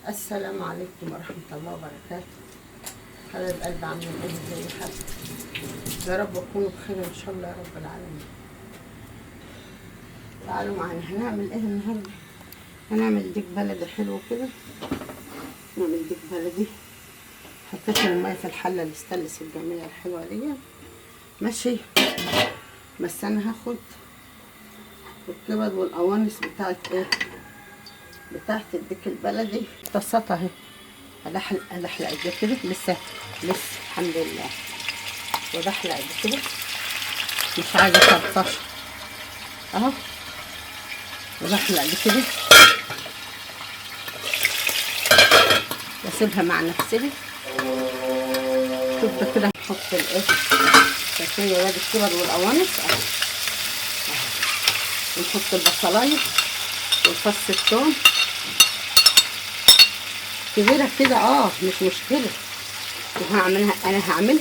السلام عليكم ورحمة الله وبركاته. حبايب قلبي عاملين ايه؟ زي حد يا رب تكونوا بخير ان شاء الله يا رب العالمين. تعالوا معانا هنعمل ايه النهارده؟ هنعمل ديك بلدي حلو كده. نعمل ديك بلدي. حطيت المية في الحلة الاستانلس الجميلة الحلوة دي ماشي، بس انا هاخد الكبد والقوانص بتاعت ايه؟ بتاعت الديك البلدي. طاسات اهي، ادحلق دي كده لسه الحمد لله، ودحلق دي كده مش عايزه طرطشه اهو، ودحلق دي كده واسيبها مع نفسها. شوف كده نحط الايه، شايفين يا ولاد الكبد والقوانص اهو، ونحط البصلايه والفص الثوم كبيرة كده مش مشكلة. وهعملها انا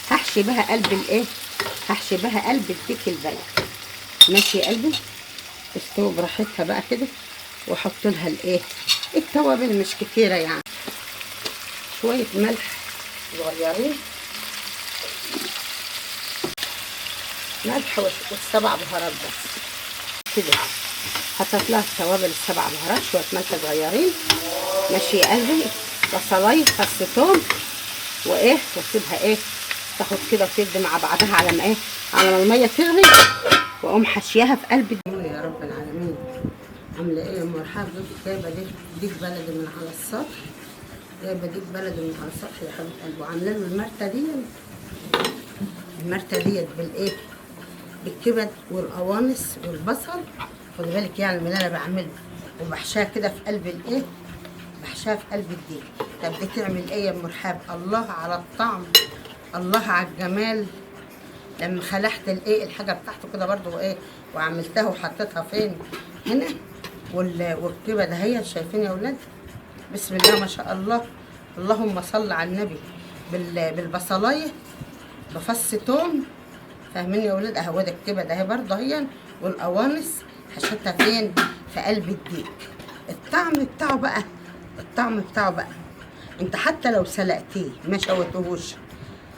هحشي بها قلب الايه، هحشي بها قلب الديك البلد ماشي يا قلبي. تستوي براحتها بقى كده، واحط لها الايه التوابل مش كتيرة يعني، شوية ملح صغيرين، ملح والسبع بهارات بس كده. حطيت لها التوابل السبع بهارات، شوية ملح صغيرين ماشي يا قلبي، بصلايه فص ثوم وايه، واسيبها ايه تاخد كده وتدي مع بعضها على ما ايه، على ما الميه تغلي، واقوم حشياها في قلب يا رب العالمين. عامله ايه يا ام رحاب؟ جايبه ديك بلدي من على السطح، جايبه ديك بلدي من على السطح يا حبيبه قلبي، وعامله له المرته ديت بالايه، بالكبد والقوانص والبصل. خدي بالك يعني من اللي انا بعمله، وبحشاها كده في قلب الايه، بحشاها في قلب الديك. طب دي تعمل ايه يا ام رحاب؟ الله على الطعم، الله على الجمال. لما خلحت الايه الحاجه بتاعته كده برضو ايه، وعملتها وحطيتها فين هنا، والكبد اهي شايفين يا ولاد، بسم الله ما شاء الله، اللهم صل على النبي. بالبصلايه بفص توم، فاهمين يا ولاد؟ اهو ده الكبد اهي برضه اهي، والقوانص حشيتها فين؟ في قلب الديك. الطعم بتاعه بقى انت حتى لو سلقتيه ما شوتهوش،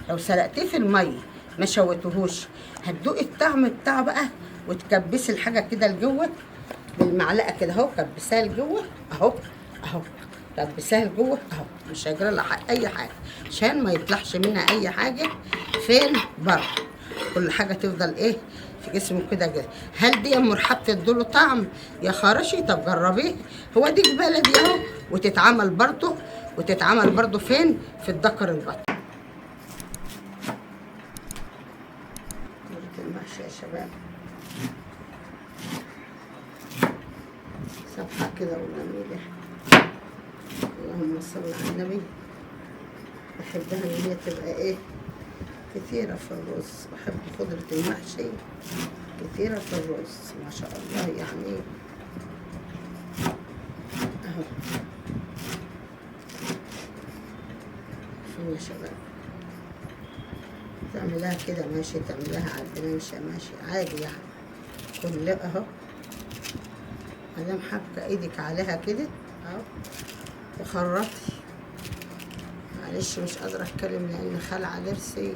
لو سلقتيه في الميه ما شوتهوش، هتدوقي الطعم بتاعه بقى. وتكبسي الحاجه كده لجوه بالمعلقه كده اهو، كبسيها لجوه اهو، كبسيها لجوه اهو، مش هيجرى لها اي حاجه، عشان ما يطلعش منها اي حاجه فين بره، كل حاجه تفضل ايه في جسمه كده. هل دي ام رحاب تديله طعم يا خرشي؟ طب جربيه، هو ديك بلدي اهو، وتتعمل برضه فين؟ في الذكر البطن. المحشي يا شباب صفحه كده وجميله، اللهم صل على النبي. بحبها ان هي تبقى ايه، كتيرة في الرز، بحب خضرة المحشي كتيرة في الرز ما شاء الله يعني اهو. شو يا شباب، تعملها كده ماشي، تعملها على البنانشة ماشي عادي يعني، كل اهو مادام حابكة ايدك عليها كده اهو، وخرطي. معلش مش قادرة اتكلم لان خلع ضرسي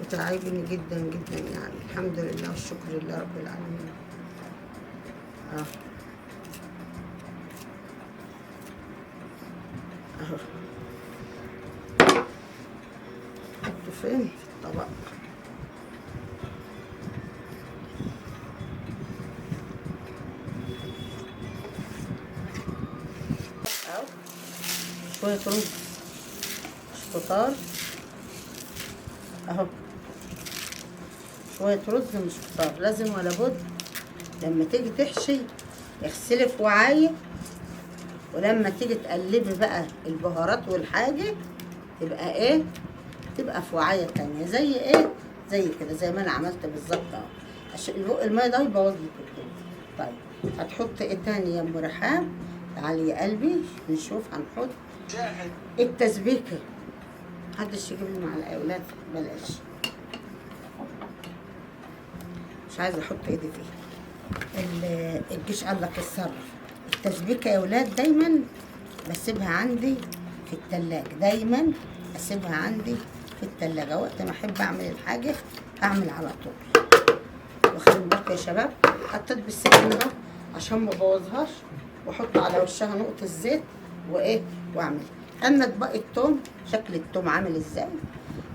وتعبني جدا جدا يعني، الحمد لله والشكر لله رب العالمين اهو اهو. حطه فين؟ في الطبق اهو. شوية رز مش كتار اهو، شوية رز مش كتار، لازم ولا بد لما تيجي تحشي اغسلي في وعاية، ولما تيجي تقلبي بقى البهارات والحاجة تبقى ايه، تبقى في وعاية تانية زي ايه، زي كده زي ما انا عملت بالظبط اهو، عشان المية ده يبوظ لك الدنيا. طيب هتحط ايه تاني يا ام رحاب؟ تعالي يا قلبي نشوف. هنحط التسبيكة، محدش يجيب لي معلقة يا ولاد بلاش، مش عايزه احط ايدي فيها. الجيش قال لك اتصرف. التسبيكه يا ولاد دايما بسيبها عندي في التلاجة، دايما اسيبها عندي في التلاجة، وقت ما احب اعمل الحاجة اعمل على طول. واخدين بالكم يا شباب؟ حطيت بالسكينة اهو عشان ما ابوظهاش، واحط على وشها نقطة زيت وايه واعمل. اما اطباق التوم، شكل التوم عامل ازاي؟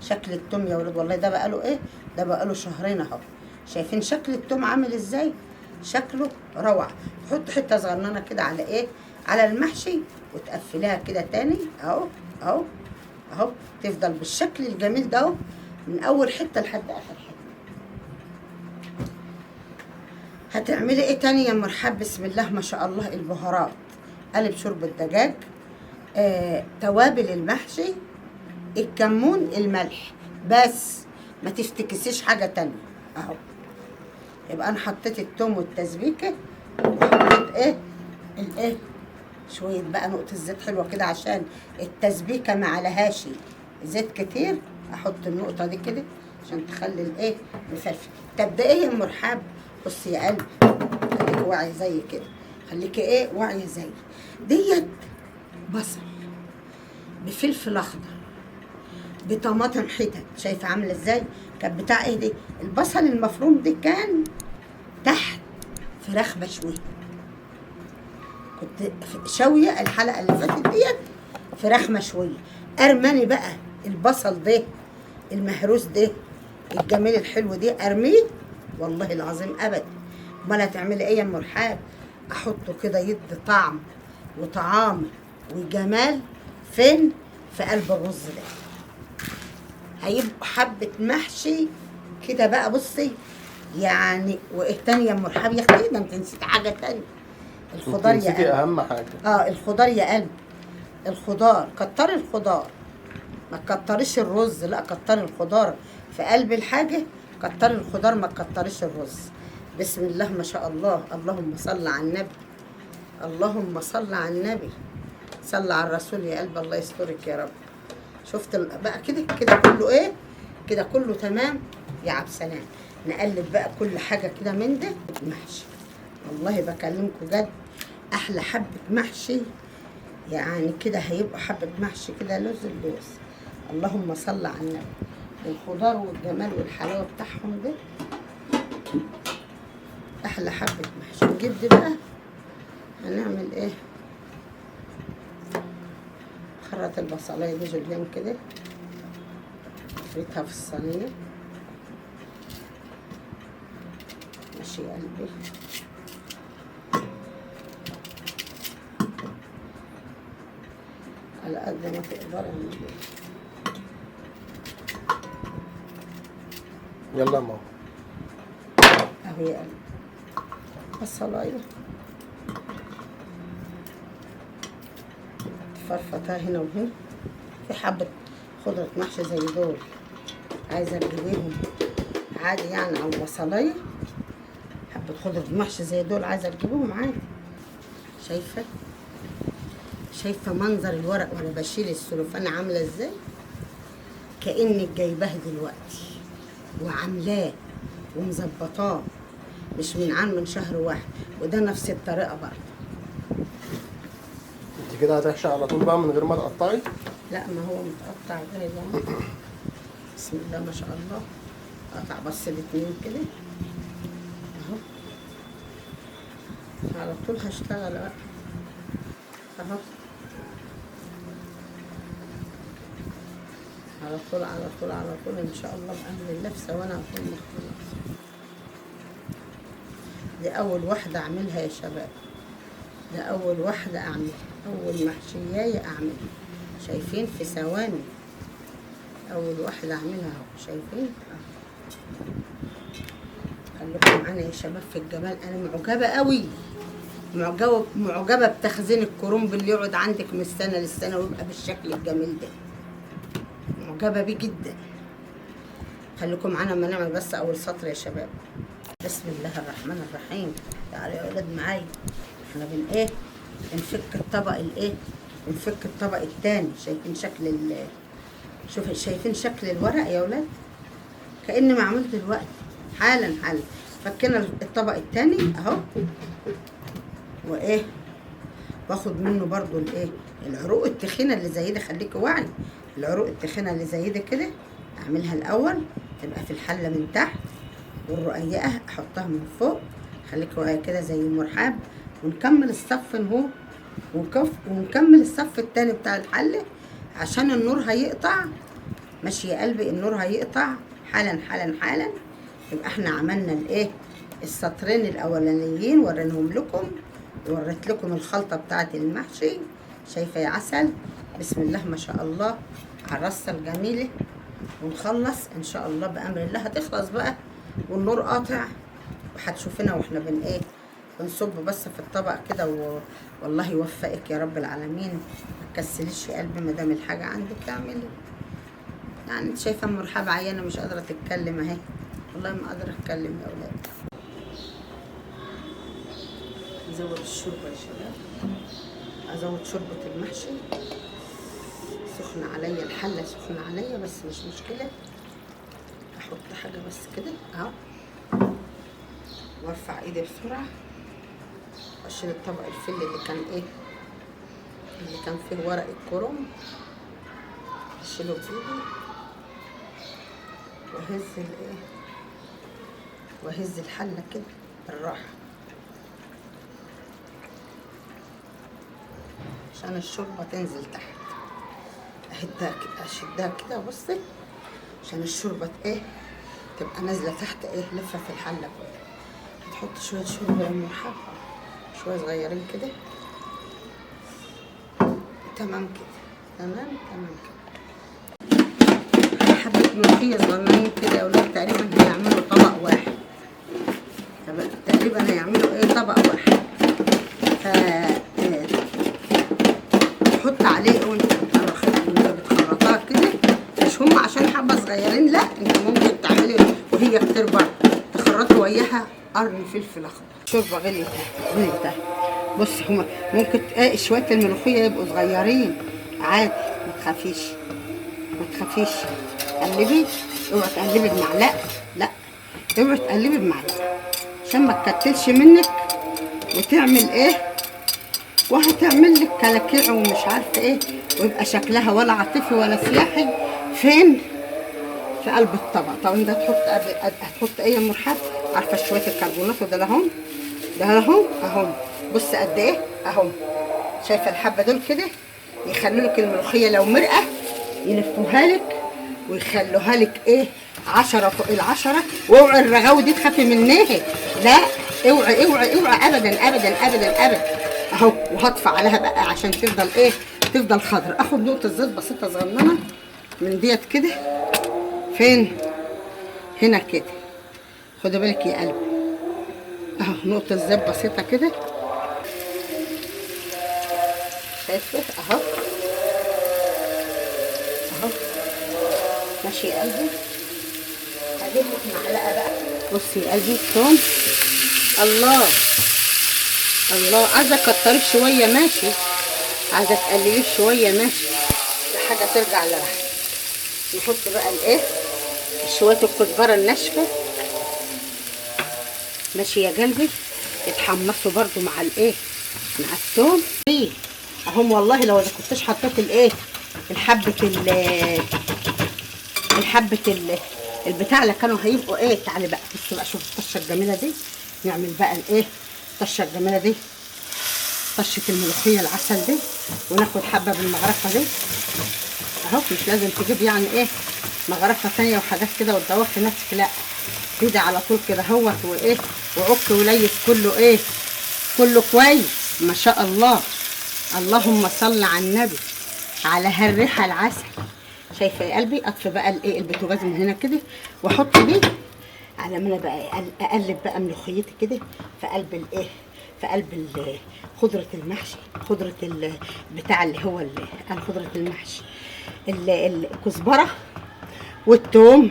شكل التوم يا ولاد والله ده بقاله ايه؟ ده بقاله شهرين اهو. شايفين شكل التوم عامل ازاي؟ شكله روعة. تحط حتة صغننة كده على ايه؟ على المحشي، وتقفليها كده تاني اهو اهو اهو، تفضل بالشكل الجميل ده اهو من اول حتة لحد اخر حتة. هتعملي ايه تاني يا مرحب؟ بسم الله ما شاء الله. البهارات، قلب شوربة دجاج، توابل المحشي، الكمون، الملح، بس ما تفتكسيش حاجة تانية اهو. يبقى انا حطيت التوم والتسبيكة، وحطيت الايه شوية بقى نقطة زيت حلوة كده عشان التسبيكة ما عليهاش زيت كتير. احط النقطة دي كده عشان تخلي الايه مفلفل. طب ده ايه يا مرحب؟ بصي يا قلبي، خليكي واعية زي كده، خليكي ايه واعية زي ديت. بصل بفلفل اخضر بطماطم حتت، شايفه عامله ازاي؟ كانت بتاع ايه دي؟ البصل المفروم دي كان تحت فراخ مشويه، كنت شاويه الحلقه اللي فاتت ديت فراخ مشويه. ارماني بقى البصل ده المهروس ده الجميل الحلو ده، ارميه والله العظيم ابدا. امال هتعملي ايه يا ام رحاب؟ احطه كده يدي طعم وطعام وجمال فين؟ في قلب الرز ده. هيبقوا حبه محشي كده بقى. بصي يعني، وايه تاني يا ام رحاب يا اختي؟ ده انت نسيت حاجه تانيه، الخضار يا قلبي. اهم حاجه الخضار يا قلبي. الخضار، كتري الخضار، ما تكتريش الرز، لا كتري الخضار في قلب الحاجه. كتري الخضار ما تكتريش الرز. بسم الله ما شاء الله. اللهم صل على النبي، اللهم صل على النبي، صل على الرسول يا قلب. الله يسترك يا رب. شفت بقى كده كده كله ايه كده كله تمام يا عبد السلام. نقلب بقى كل حاجه كده من ده محشي. والله بكلمكم جد، احلى حبه محشي يعني كده. هيبقى حبه محشي كده لوز اللوز. اللهم صل على النبي. الخضار والجمال والحلاوه بتاعهم ده احلى حبه محشي. نجيب دي بقى، هنعمل ايه؟ خرط البصلايه دي جوليان كده، افردها في الصينيه. ماشي يا قلبي. على قد ما تقدر اعمل ايه. يلا يا ماما اهو يا قلبي بصلايه تفرفتها هنا وهنا. في حبه خضره محشي زي دول عايزه تجيبيهم عادي يعني على البصلايه. حبه خضره محشي زي دول عايزه تجيبوهم عادي. شايفه شايفه منظر الورق وانا بشيل السلوفان عامله ازاي؟ كانك جايباه دلوقتي وعاملاه ومظبطاه، مش من شهر واحد. وده نفس الطريقه برضه. انت كده هتحشي على طول بقى من غير ما تقطعي؟ لا ما هو متقطع جاهز اهو. بسم الله ما شاء الله. قطع بس الاتنين كده اهو. على طول هشتغل بقى اهو، على طول على طول على طول ان شاء الله بأمر الله. في ثواني هكون مخلص. دي اول واحده اعملها يا شباب، ده اول واحده اعملها، اول محشيايه اعملها. شايفين؟ في ثواني اول واحده اعملها اهو. شايفين؟ خليكم معانا يا شباب في الجمال. انا معجبه قوي، معجبه بتخزين الكرنب اللي يقعد عندك من السنه للسنه ويبقى بالشكل الجميل ده. معجبه بيه جدا. خليكم معانا اما نعمل بس اول سطر يا شباب. بسم الله الرحمن الرحيم. تعالوا يا ولاد معايا، احنا بنفك الطبق بنفك الطبق الثاني. شايفين شكل شايفين شكل الورق يا ولاد؟ كأني معمول دلوقتي حالا. فكينا الطبق الثاني اهو، وايه باخد منه برضو العروق التخينه اللي زي دي خليكي واعي، العروق التخينه اللي زي دي كده اعملها الاول تبقى في الحله من تحت، والرقيقه احطها من فوق. خليكي واعيه كده زي المرحاب. ونكمل الصف اهو، ونكمل الصف التاني بتاع الحله عشان النور هيقطع. ماشي يا قلبي، النور هيقطع حالا حالا حالا. يبقى احنا عملنا الايه، السطرين الاولانيين ورينهم لكم، وريت لكم الخلطه بتاعه المحشي. شايفه يا عسل؟ بسم الله ما شاء الله على الرصه الجميله. ونخلص ان شاء الله بامر الله، هتخلص بقى والنور قاطع، وهتشوفنا واحنا ايه بنصب بس في الطبق كده. والله يوفقك يا رب العالمين. ما تكسليش يا قلبي، ما دام الحاجه عندك اعملي. يعني انت شايفه ام رحاب عيانه مش قادره تتكلم اهي، والله ما قادره اتكلم يا اولاد. نزود الشوربه يا شباب، ازود شوربه المحشي. سخنه عليا الحله، سخنه عليا بس مش مشكله. احط حاجه بس كده اهو، وارفع ايدي بسرعه واشيل الطبق الفل اللي كان ايه، اللي كان فيه ورق الكرنب، اشيله بايدي واهز الايه، واهز الحله كده بالراحه عشان الشوربه تنزل تحت. اهدها كده، اشدها كده بصي عشان الشوربه ايه تبقى نازله تحت ايه، لفه في الحله كده. هتحط شويه شوربه يا ام رحاب، شويه صغيرين كده. تمام كده، تمام كده. حبه ملوخيه صغننين كده يا ولاد، تقريبا هيعملوا طبق واحد. تقريبا هيعملوا ايه، طبق واحد. حط عليه وانت بتخرطها كده، مش هم عشان حبه صغيرين، لا انت ممكن تعملي وهي بتربع تخرطي وياها قرن فلفل اخضر. شوربه غليت غليت. بص هما ممكن شويه الملوخيه يبقوا صغيرين عادي، ما تخافيش ما تخافيش. قلبي، اوعي تقلبي بمعلقه، لا اوعي تقلبي بمعلقه عشان ما تكتلش منك وتعمل ايه، وهتعمل لك كلاكيع ومش عارفه ايه، ويبقى شكلها ولا عاطفي ولا سياحي. فين؟ في قلب الطبق. طب انت هتحط ايه يا ام رحاب؟ عارفه شويه الكربونات وده لهم، ده لهم اهم. بص قد ايه اهم. شايفه الحبه دول كده يخلوا لك الملوخيه لو مرقه يلفوها لك ويخلوها لك ايه 10 فوق ال10. واوعي الرغاوي دي تخافي منها، لا اوعي اوعي اوعي ابدا ابدا ابدا ابدا. اهو وهطفى عليها بقى عشان تفضل ايه، تفضل خضر. اخد نقطه زيت بسيطه صغننه من ديت كده. فين؟ هنا كده، خدي بالك يا قلبي اهو، نقطه زيت بسيطه كده. شايفه اهو اهو. ماشي يا قلبي، هجيب لك معلقه بقى. بصي يا قلبي الثوم، الله الله. عايزه تكتريه شويه ماشي، عايزه تقلليه شويه ماشي، لحاجه ترجع لراحتك. نحط بقى الايه، شويه الكزبره الناشفه. ماشي يا قلبي، اتحمصوا برضو مع الايه، مع الثوم. ايه اهم. والله لو ما كنتش حطيت الايه، البتاع اللي كانوا هيبقوا ايه. تعالي بقى بصوا بقى، شوفوا الطشه الجميله دي. نعمل بقى الايه، الطشه الجميله دي، طشه الملوخيه العسل دي. وناخد حبه بالمغرفه دي اهو. مش لازم تجيب يعني ايه مغرفه ثانيه وحاجات كده وتدوخي نفسك، لا كده على طول كده اهوت. وايه، وعك وليس كله ايه، كله كويس ما شاء الله. اللهم صل على النبي على هالريحه العسل. شايفه يا قلبي؟ اطفي بقى الايه، البوتاجاز من هنا كده واحط دي على ما انا بقى اقلب بقى ملوخيتي كده في قلب الايه، في قلب خضره المحشي، خضره بتاع اللي هو خضره المحشي، الكزبره والثوم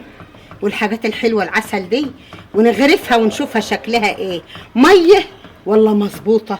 والحاجات الحلوه العسل دي، ونغرفها ونشوفها شكلها ايه، ميه ولا مظبوطه.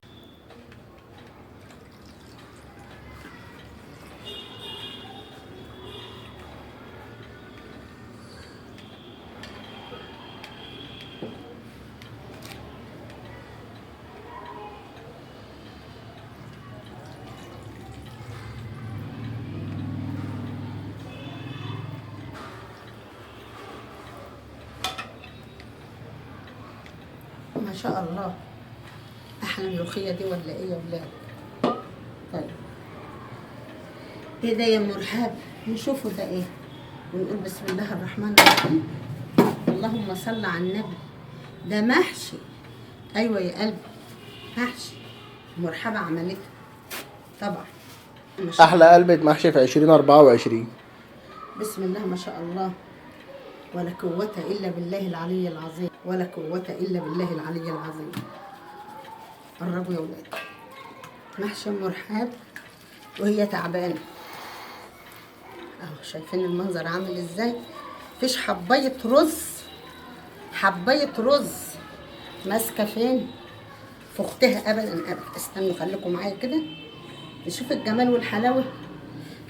ما شاء الله. احلى ملوخيه دي ولا ايه يا ولاد؟ طيب ايه ده يا مرحب؟ نشوفوا ده ايه ونقول بسم الله الرحمن الرحيم. اللهم صل على النبي. ده محشي. ايوه يا قلبي محشي. مرحبا عملته طبعا. احلى قلبة محشي في 2024. بسم الله ما شاء الله، ولا قوة إلا بالله العلي العظيم، ولا قوة إلا بالله العلي العظيم. قربوا يا ولاد. محشي مرحاب وهي تعبانة اهو. شايفين المنظر عامل ازاي؟ مفيش حباية رز، حباية رز ماسكة فين؟ في اختها ابدا ابدا. استنوا خليكم معايا كده نشوف الجمال والحلاوة.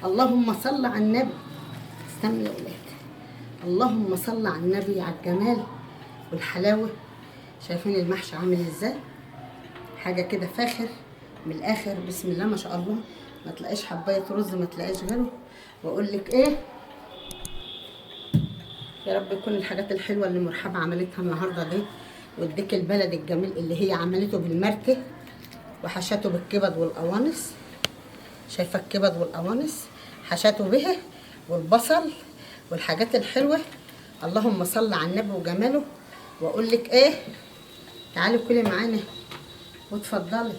اللهم صل على النبي. استنوا يا ولاد. اللهم صل على النبي، على الجمال والحلاوة. شايفين المحشي عامل ازاي؟ حاجة كده فاخر من الاخر. بسم الله ما شاء الله. ما تلاقيش حباية رز، ما تلاقيش غيره. واقول لك ايه، يا رب يكون الحاجات الحلوة اللي مرحبا عملتها النهاردة دي واديك البلد الجميل اللي هي عملته بالمرتة وحشته بالكبد والقوانص. شايفة الكبد والقوانص حشته بها والبصل والحاجات الحلوة. اللهم صل على النبي وجماله. واقول لك ايه، تعالي كلي معانا واتفضلي.